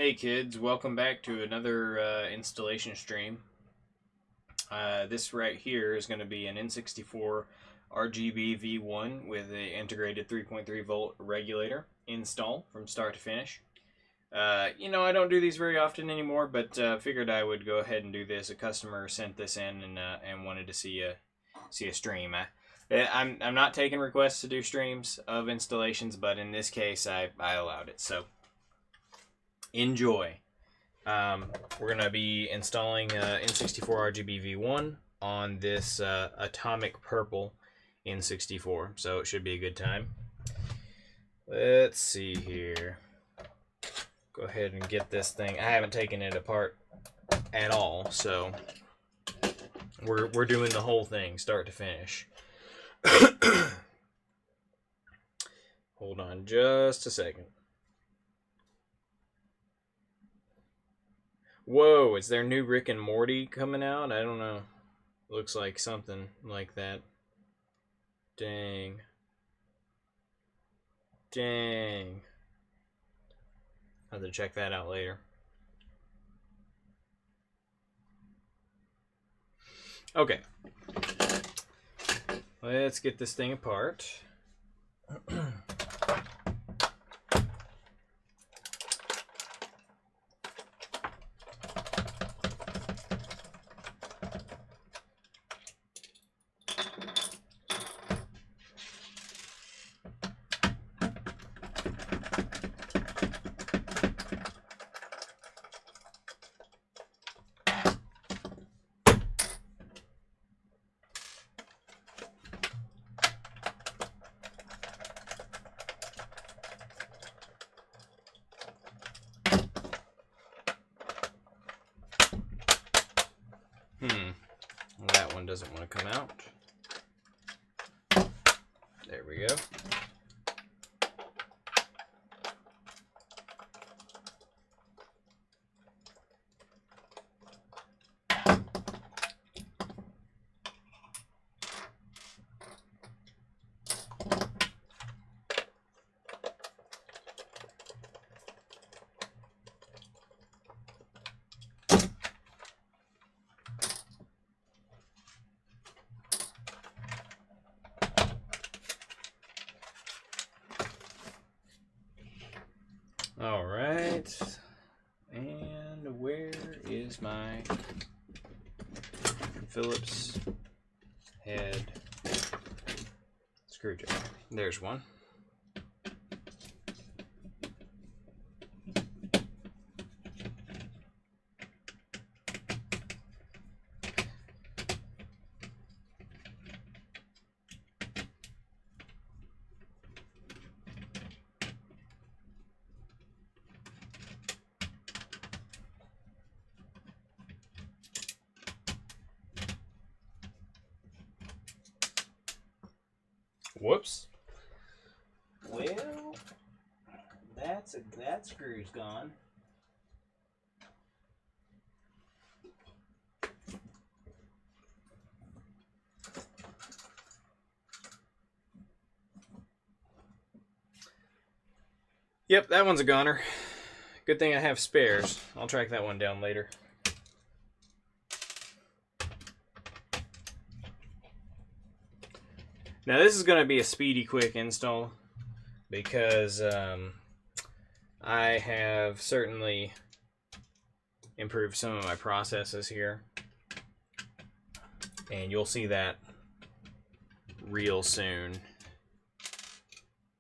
Hey kids, welcome back to another installation stream. This right here is going to be an N64RGBv1 with an integrated 3.3 volt regulator install from start to finish. I don't do these very often anymore, but figured I would go ahead and do this. A customer sent this in and wanted to see a stream. I'm not taking requests to do streams of installations, but in this case I allowed it. So enjoy. We're going to be installing N64RGBv1 on this atomic purple N64, so it should be a good time. Let's see here. Go ahead and get this thing. I haven't taken it apart at all, so we're doing the whole thing start to finish. Hold on just a second. Whoa, is there new Rick and Morty coming out? I don't know. Looks like something like that. Dang. Dang. I'll have to check that out later. Okay. Let's get this thing apart. That one doesn't want to come out. There we go. All right, and where is my Phillips head screwdriver? There's one. Whoops. Well, that screw's gone. Yep, that one's a goner. Good thing I have spares. I'll track that one down later. Now this is going to be a speedy, quick install because I have certainly improved some of my processes here, and you'll see that real soon.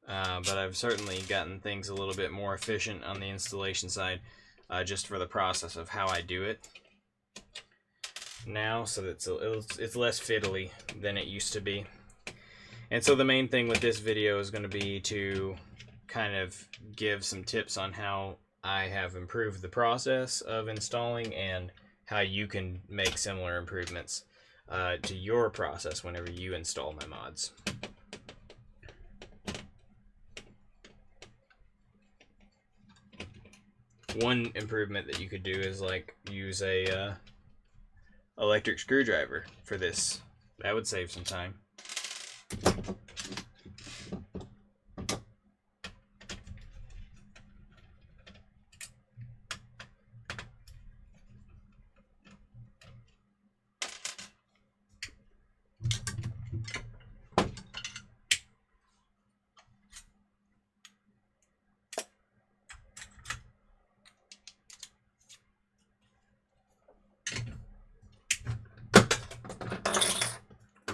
But I've certainly gotten things a little bit more efficient on the installation side, just for the process of how I do it now, so that it's less fiddly than it used to be. And so the main thing with this video is going to be to kind of give some tips on how I have improved the process of installing and how you can make similar improvements to your process whenever you install my mods. One improvement that you could do is like use a electric screwdriver for this. That would save some time.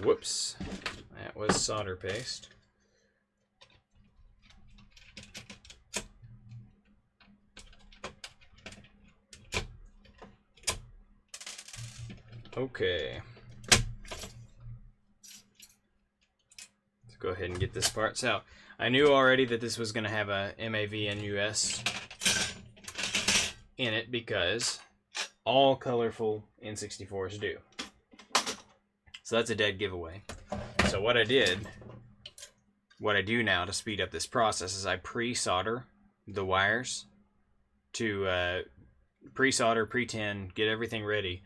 Whoops, that was solder paste. Okay. Let's go ahead and get this part. So, I knew already that this was going to have a MAV-NUS in it because all colorful N64s do. So that's a dead giveaway. So what I do now to speed up this process is I pre-solder the wires to pre-solder, pre-tin, get everything ready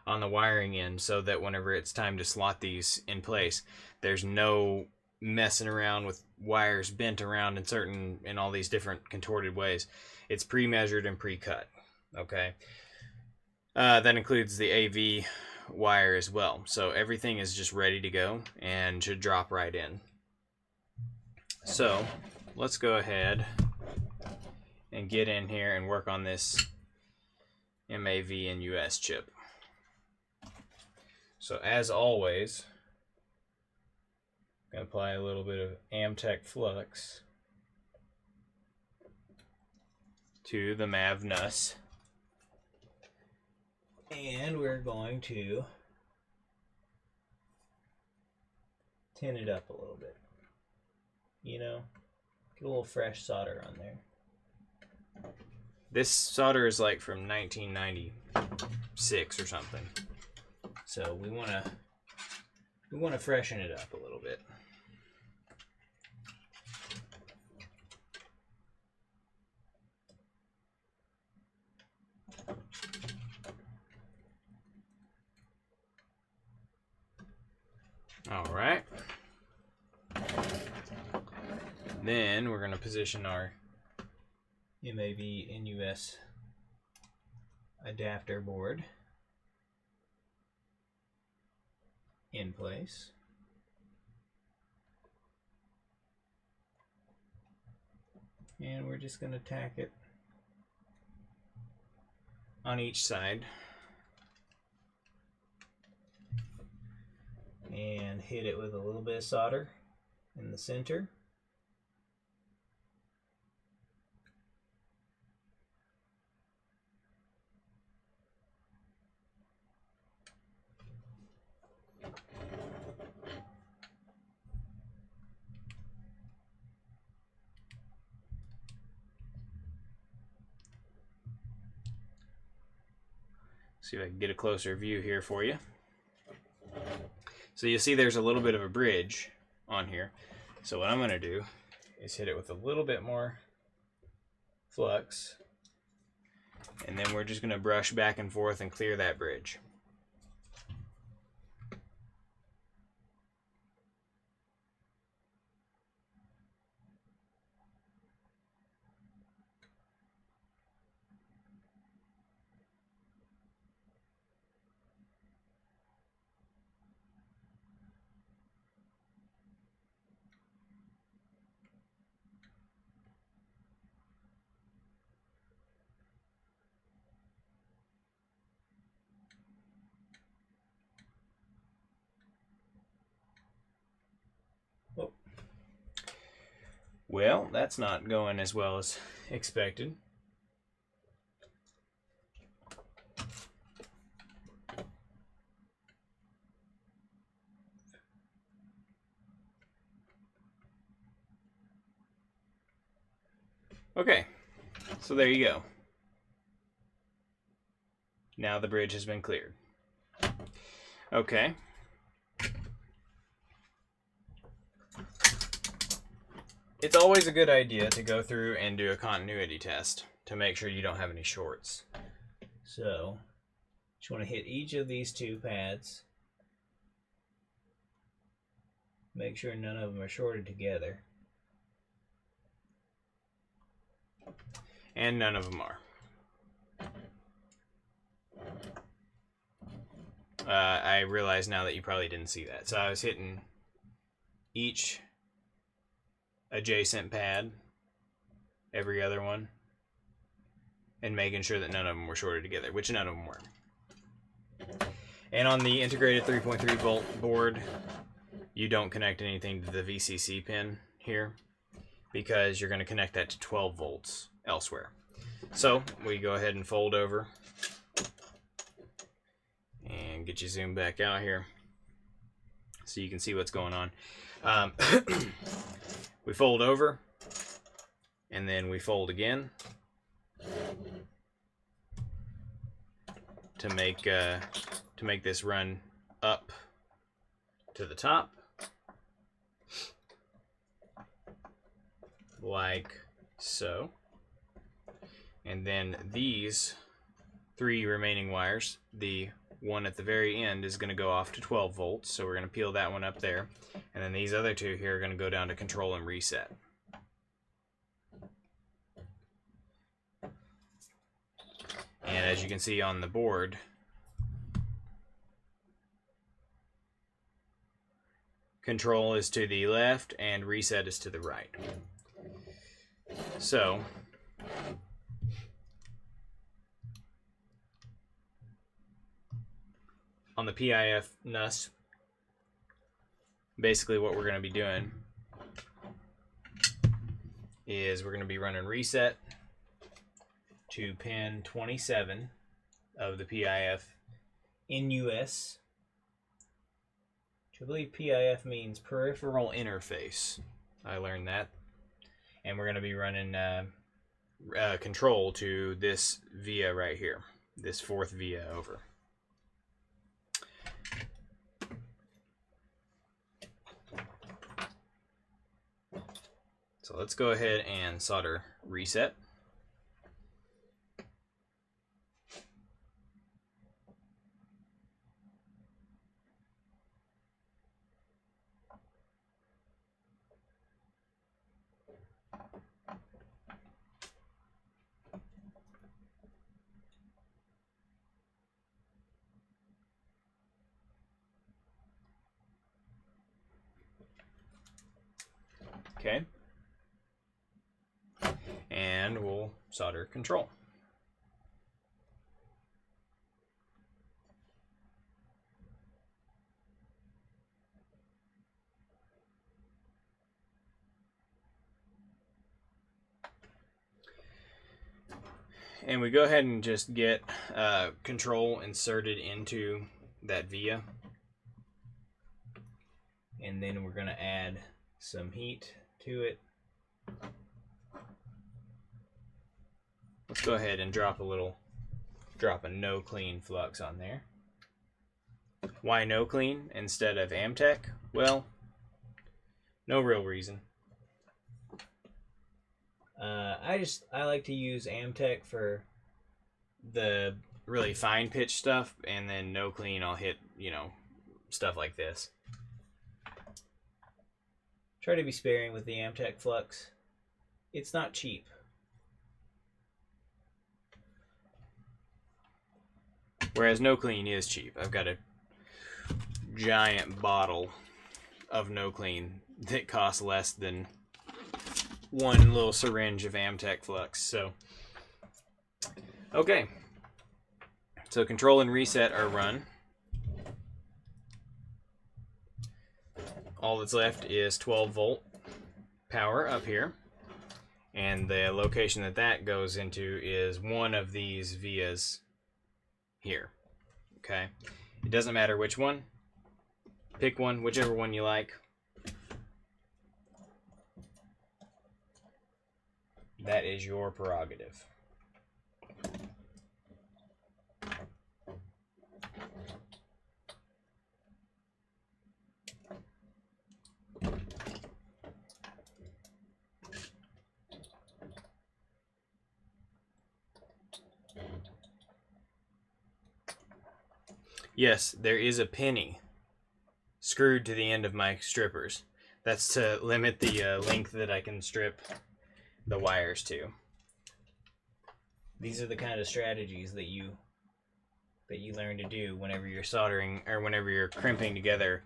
on the wiring end so that whenever it's time to slot these in place, there's no messing around with wires bent around in all these different contorted ways. It's pre-measured and pre-cut. Okay. That includes the AV wire as well. So everything is just ready to go and should drop right in. So let's go ahead and get in here and work on this MAV-NUS chip. So as always, I'm going to apply a little bit of Amtech flux to the MAV-NUS. And we're going to tin it up a little bit. You know, get a little fresh solder on there. This solder is like from 1996 or something. So we want to freshen it up a little bit. All right. Then we're going to position our MAV-NUS adapter board in place. And we're just going to tack it on each side and hit it with a little bit of solder in the center. See if I can get a closer view here for you. So you see there's a little bit of a bridge on here. So what I'm going to do is hit it with a little bit more flux. And then we're just going to brush back and forth and clear that bridge. Well, that's not going as well as expected. Okay, so there you go. Now the bridge has been cleared. Okay. It's always a good idea to go through and do a continuity test to make sure you don't have any shorts. So, just want to hit each of these two pads. Make sure none of them are shorted together. And none of them are. I realize now that you probably didn't see that. So I was hitting each adjacent pad, every other one, and making sure that none of them were shorted together, which none of them were. And on the integrated 3.3 volt board, you don't connect anything to the VCC pin here, because you're going to connect that to 12 volts elsewhere. So we go ahead and fold over and get you zoomed back out here so you can see what's going on. We fold over and then we fold again to make this run up to the top, like so. And then these 3 remaining wires, the one at the very end is going to go off to 12 volts, so we're going to peel that one up there. And then these other 2 here are going to go down to control and reset. And as you can see on the board, control is to the left and reset is to the right. So on the PIF NUS, basically what we're going to be doing is we're going to be running reset to pin 27 of the PIF NUS, which I believe PIF means peripheral interface. I learned that. And we're going to be running control to this via right here, this 4th via over. So let's go ahead and solder reset. Okay. And we'll solder control. And we go ahead and just get control inserted into that via. And then we're going to add some heat to it. Let's go ahead and drop a no clean flux on there. Why no clean instead of Amtech? Well, no real reason. I like to use Amtech for the really fine pitch stuff, and then no clean I'll hit, stuff like this. Try to be sparing with the Amtech flux. It's not cheap. Whereas no clean is cheap. I've got a giant bottle of no clean that costs less than one little syringe of Amtech flux. So, okay. So control and reset are run. All that's left is 12 volt power up here. And the location that goes into is one of these vias here. Okay. It doesn't matter which one. Pick one, whichever one you like. That is your prerogative. Yes, there is a penny screwed to the end of my strippers. That's to limit the length that I can strip the wires to. These are the kind of strategies that you learn to do whenever you're soldering or whenever you're crimping together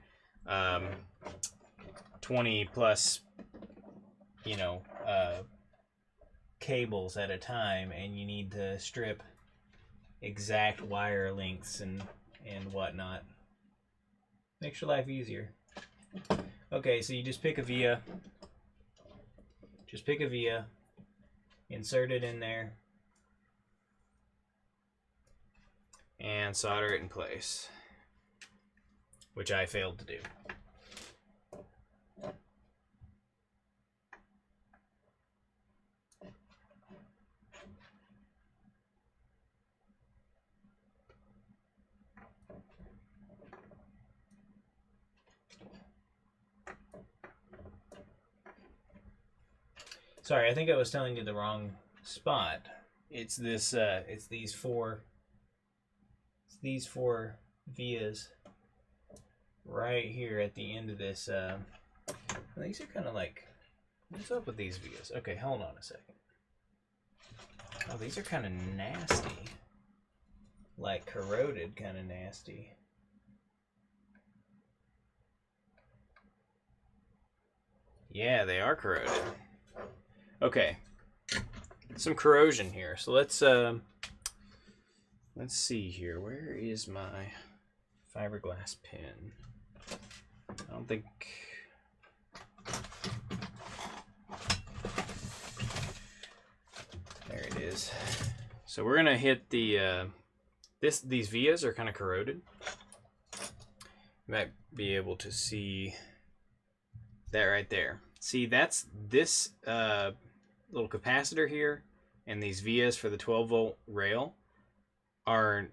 20 plus cables at a time, and you need to strip exact wire lengths and whatnot. Makes your life easier. Okay, so you just pick a via. Just pick a via, insert it in there, and solder it in place, which I failed to do. Sorry, I think I was telling you the wrong spot. It's this. It's these four vias right here at the end of this. These are kind of like. What's up with these vias? Okay, hold on a second. Oh, these are kind of nasty. Like corroded, kind of nasty. Yeah, they are corroded. Okay, some corrosion here. So let's see here. Where is my fiberglass pin? I don't think. There it is. So we're gonna hit the these vias are kind of corroded. You might be able to see that right there. See, that's this little capacitor here, and these vias for the 12-volt rail are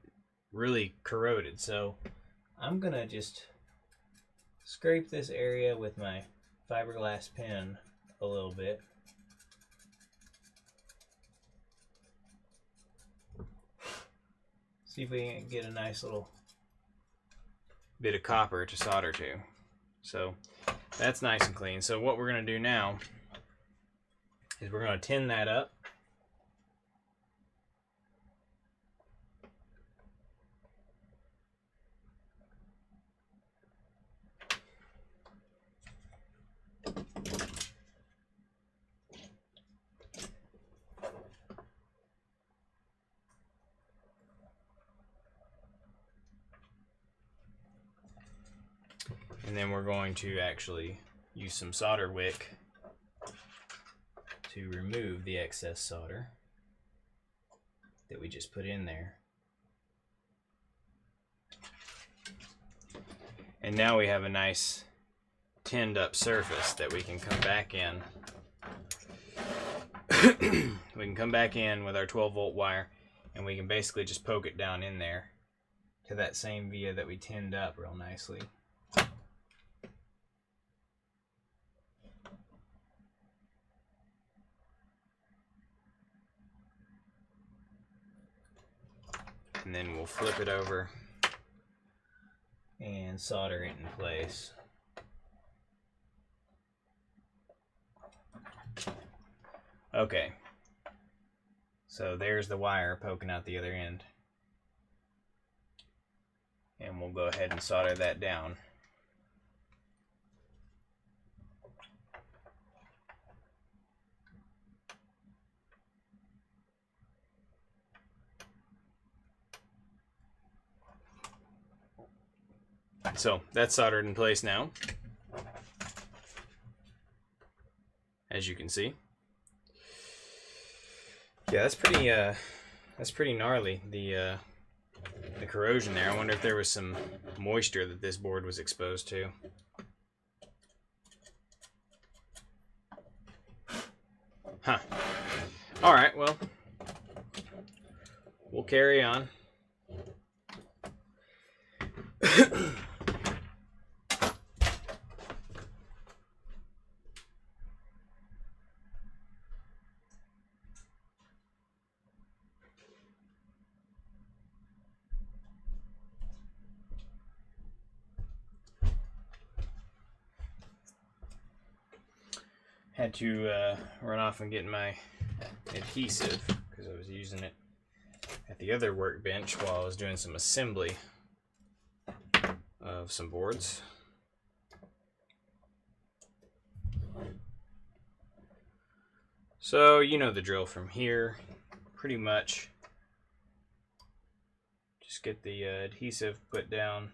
really corroded. So I'm gonna just scrape this area with my fiberglass pen a little bit. See if we can get a nice little bit of copper to solder to. So that's nice and clean. So what we're gonna do now is we're gonna tin that up. And then we're going to actually use some solder wick to remove the excess solder that we just put in there. And now we have a nice tinned up surface that we can come back in. We can come back in with our 12-volt wire, and we can basically just poke it down in there to that same via that we tinned up real nicely. And then we'll flip it over and solder it in place. Okay, so there's the wire poking out the other end. And we'll go ahead and solder that down. So that's soldered in place now, as you can see. Yeah, that's pretty gnarly, the corrosion there. I wonder if there was some moisture that this board was exposed to. Huh. All right, well, we'll carry on. Had to run off and get my adhesive because I was using it at the other workbench while I was doing some assembly of some boards. So you know the drill from here. Pretty much just get the adhesive put down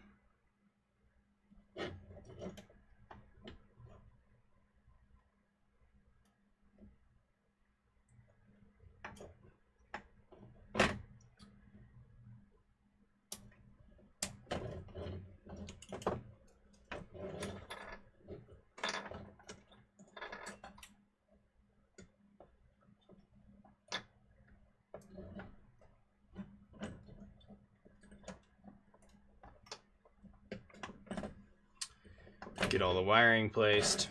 Get all the wiring placed.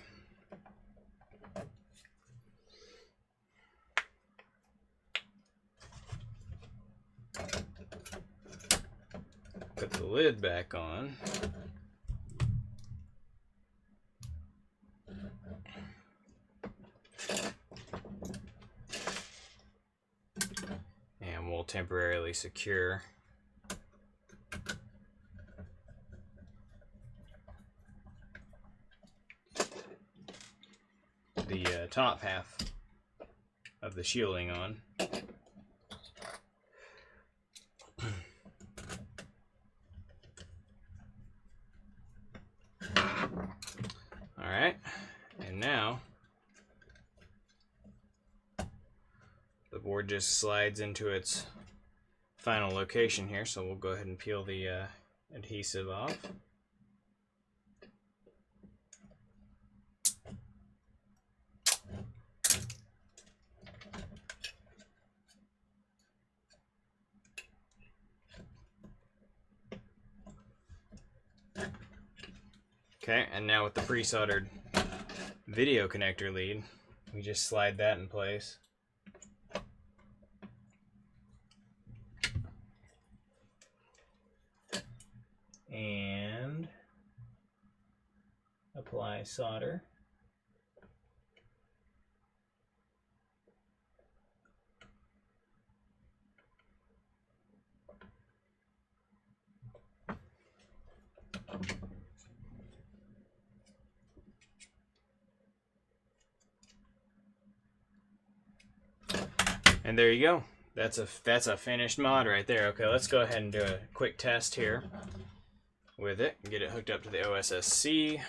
Put the lid back on. And we'll temporarily secure the top half of the shielding on. Alright, and now the board just slides into its final location here, so we'll go ahead and peel the adhesive off. Okay, and now with the pre-soldered video connector lead, we just slide that in place. And apply solder. And there you go. That's a finished mod right there. Okay, let's go ahead and do a quick test here with it. Get it hooked up to the OSSC.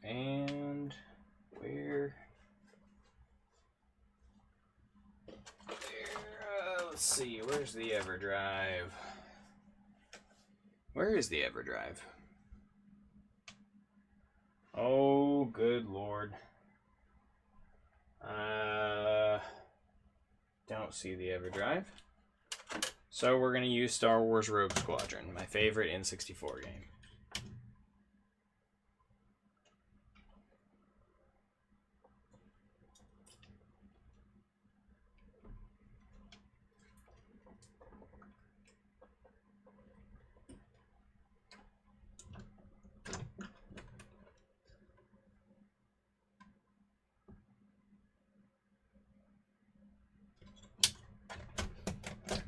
And let's see, where's the EverDrive? Where is the EverDrive? Oh, good Lord. Don't see the EverDrive. So we're going to use Star Wars Rogue Squadron, my favorite N64 game.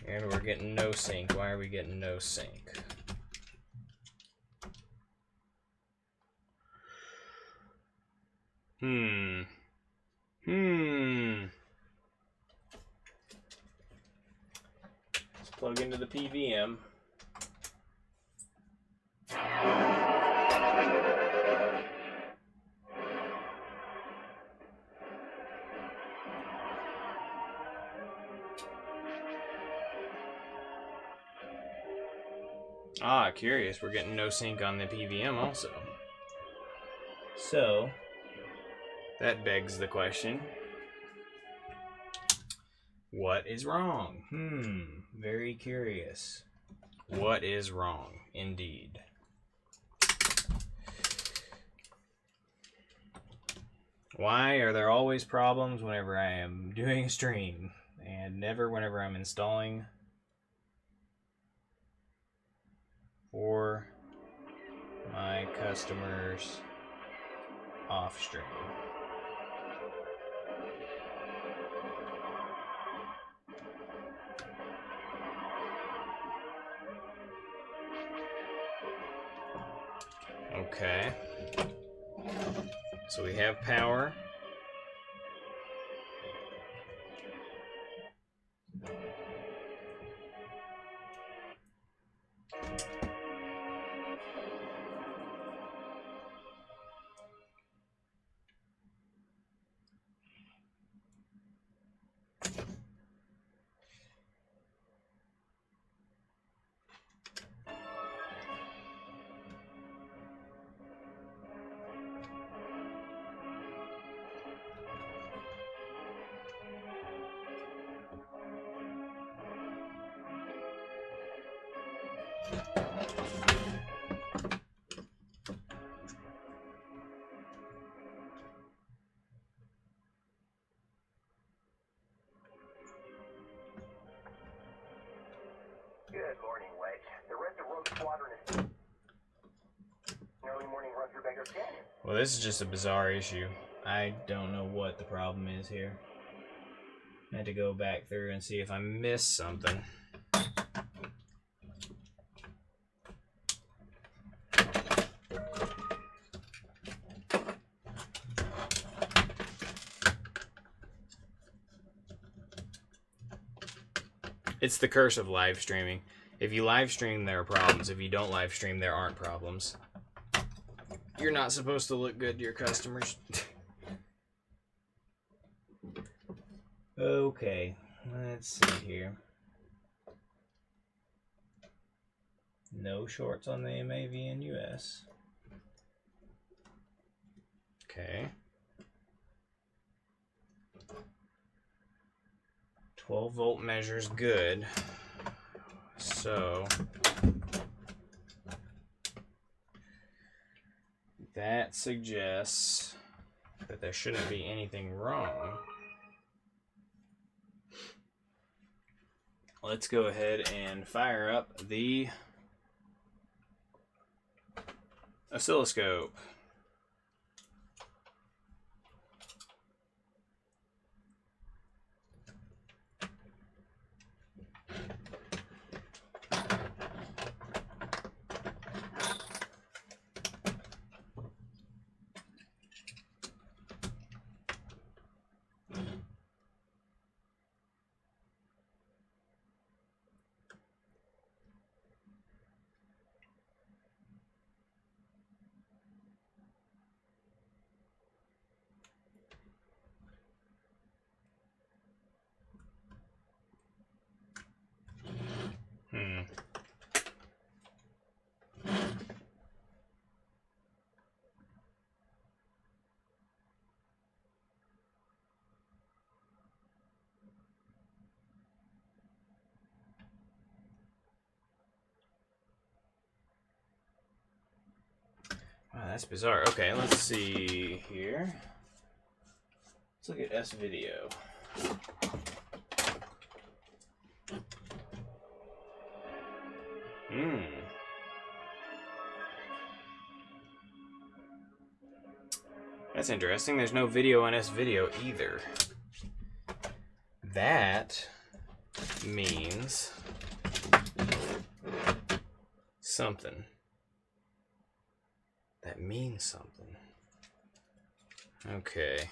And we're getting no sync. Why are we getting no sync? Let's plug into the PVM. Ah, curious. We're getting no sync on the PVM also. So, that begs the question. What is wrong? Very curious. What is wrong, indeed? Why are there always problems whenever I am doing a stream, and never whenever I'm installing for my customers off stream? Okay. So we have power. Good morning, Wedge. The rest of Rogue Squadron is an early morning run through Baker's Canyon. Well, this is just a bizarre issue. I don't know what the problem is here. I had to go back through and see if I missed something. It's the curse of live streaming. If you live stream, there are problems. If you don't live stream, there aren't problems. You're not supposed to look good to your customers. Okay, let's see here. No shorts on the MAV in US. Okay. 12 volt measures good. So that suggests that there shouldn't be anything wrong. Let's go ahead and fire up the oscilloscope. Wow, that's bizarre. Okay, let's see here. Let's look at S video. That's interesting. There's no video on S video either. That means something. That means something. Okay.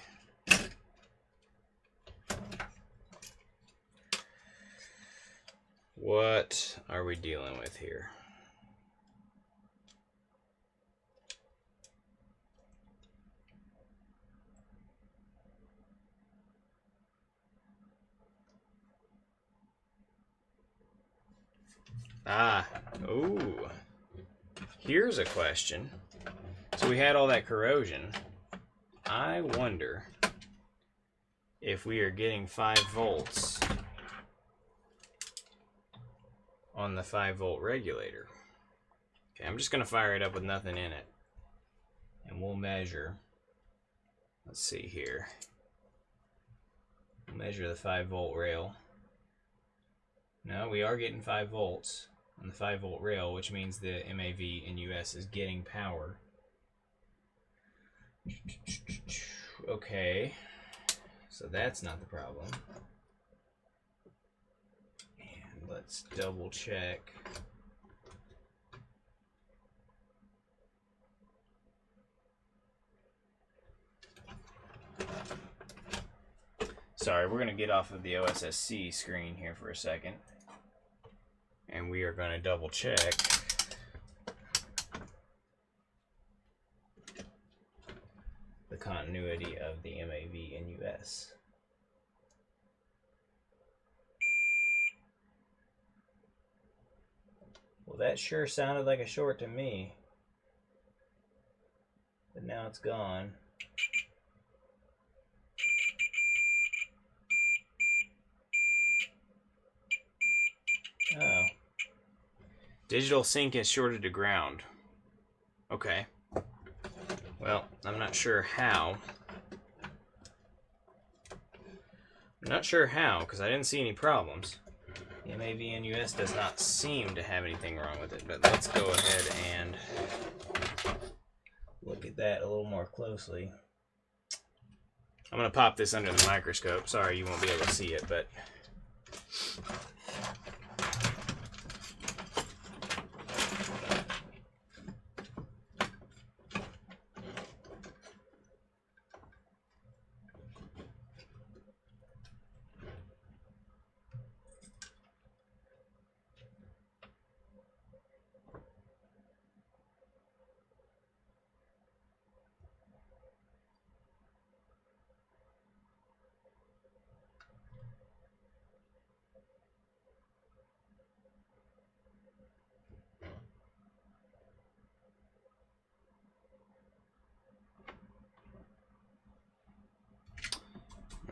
What are we dealing with here? Ooh. Here's a question. So we had all that corrosion. I wonder if we are getting 5 volts on the 5 volt regulator. Okay, I'm just going to fire it up with nothing in it. And we'll measure. Let's see here. Measure the 5 volt rail. No, we are getting 5 volts on the 5 volt rail, which means the MAV in US is getting power. Okay, so that's not the problem. And let's double check. Sorry, we're going to get off of the OSSC screen here for a second. And we are going to double check the continuity of the MAV in US. Well, that sure sounded like a short to me. But now it's gone. Oh. Digital sync is shorted to ground. Okay. Well, I'm not sure how. I'm not sure how, because I didn't see any problems. The MAVNUS does not seem to have anything wrong with it, but let's go ahead and look at that a little more closely. I'm going to pop this under the microscope. Sorry, you won't be able to see it, but...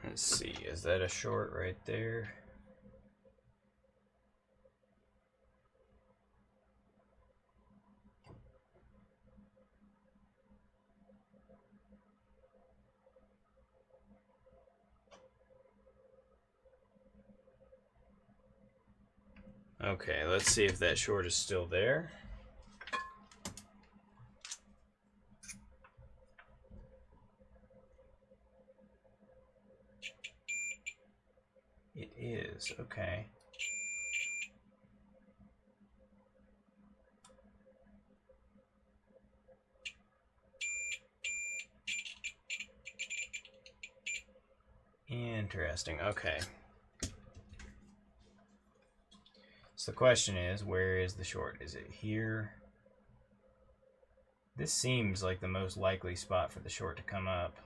Let's see, is that a short right there? Okay, let's see if that short is still there. It is, okay. Interesting, okay. So the question is, where is the short? Is it here? This seems like the most likely spot for the short to come up.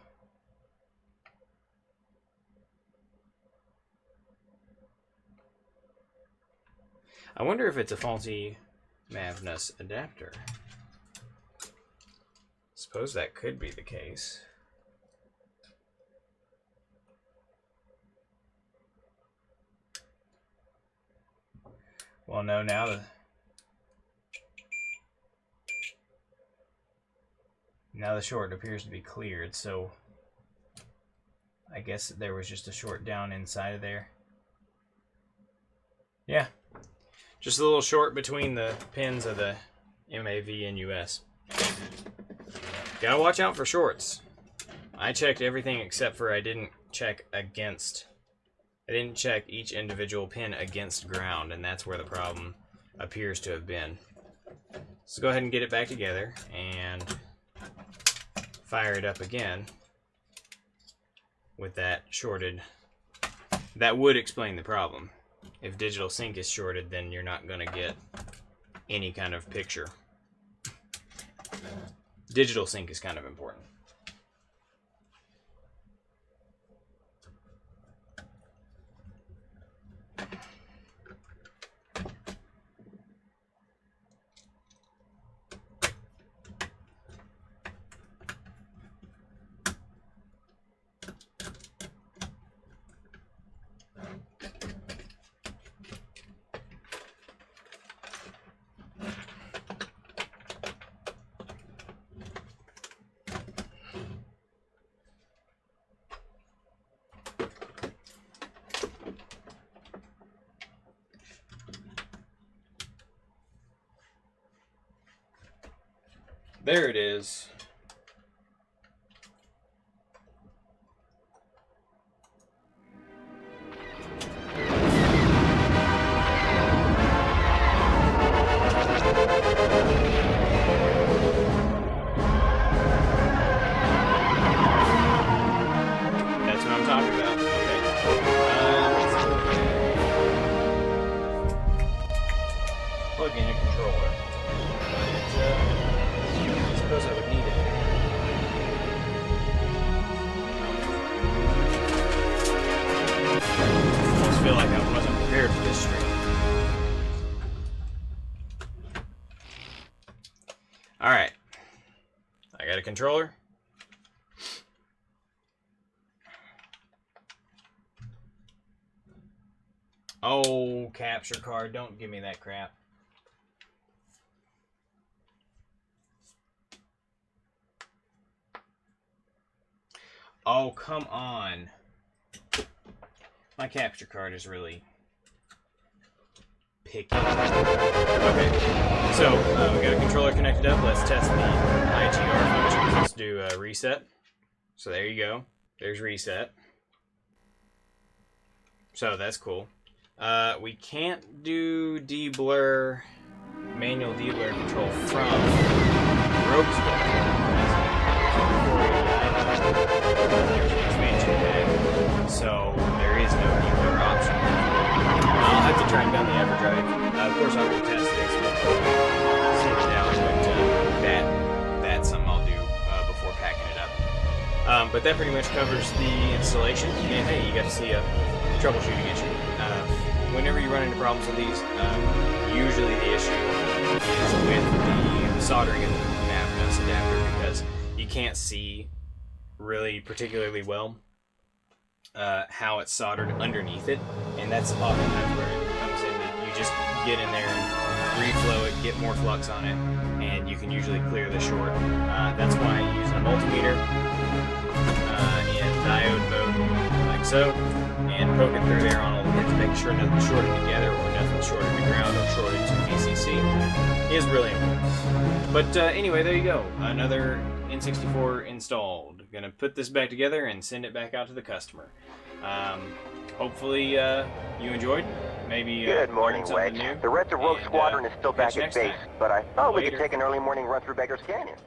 I wonder if it's a faulty MAVNUS adapter. Suppose that could be the case. Well, no, now the short appears to be cleared, so I guess there was just a short down inside of there. Yeah. Just a little short between the pins of the MAVNUS. Gotta watch out for shorts. I checked everything except for I didn't check each individual pin against ground, and that's where the problem appears to have been. So go ahead and get it back together and fire it up again with that shorted. That would explain the problem. If digital sync is shorted, then you're not going to get any kind of picture. Digital sync is kind of important. There it is. plug in a controller. But I suppose I would need it. I almost feel like I wasn't prepared for this stream. Alright. I got a controller. Oh, capture card. Don't give me that crap. Oh, come on. My capture card is really picky. Okay, so we got a controller connected up. Let's test the IGR functions. Let's do a reset. So there you go. There's reset. So that's cool. We can't do deblur, manual deblur control from Rogue's Book. There's an expansion pack, so there is no deblur option. I'll have to track down the EverDrive. Of course, I will test this before send it out, but that's something I'll do before packing it up. But that pretty much covers the installation. And hey, you got to see a troubleshooting issue. Whenever you run into problems with these, usually the issue is with the soldering of the NAV adapter, because you can't see really particularly well how it's soldered underneath it, and that's oftentimes where it comes in. You just get in there and reflow it, get more flux on it, and you can usually clear the short. That's why I use a multimeter in diode mode, like so, and poke it through there on all the pins, make sure nothing's shorted together or nothing's shorted to ground or shorted to VCC is really important. But anyway, there you go. Another N64 installed. Gonna put this back together and send it back out to the customer. Hopefully you enjoyed. Maybe Good morning, Wade. new. The rest of Rogue Squadron is still back catch you at next base, time. but I thought we could Later. take an early morning run through Beggar's Canyon.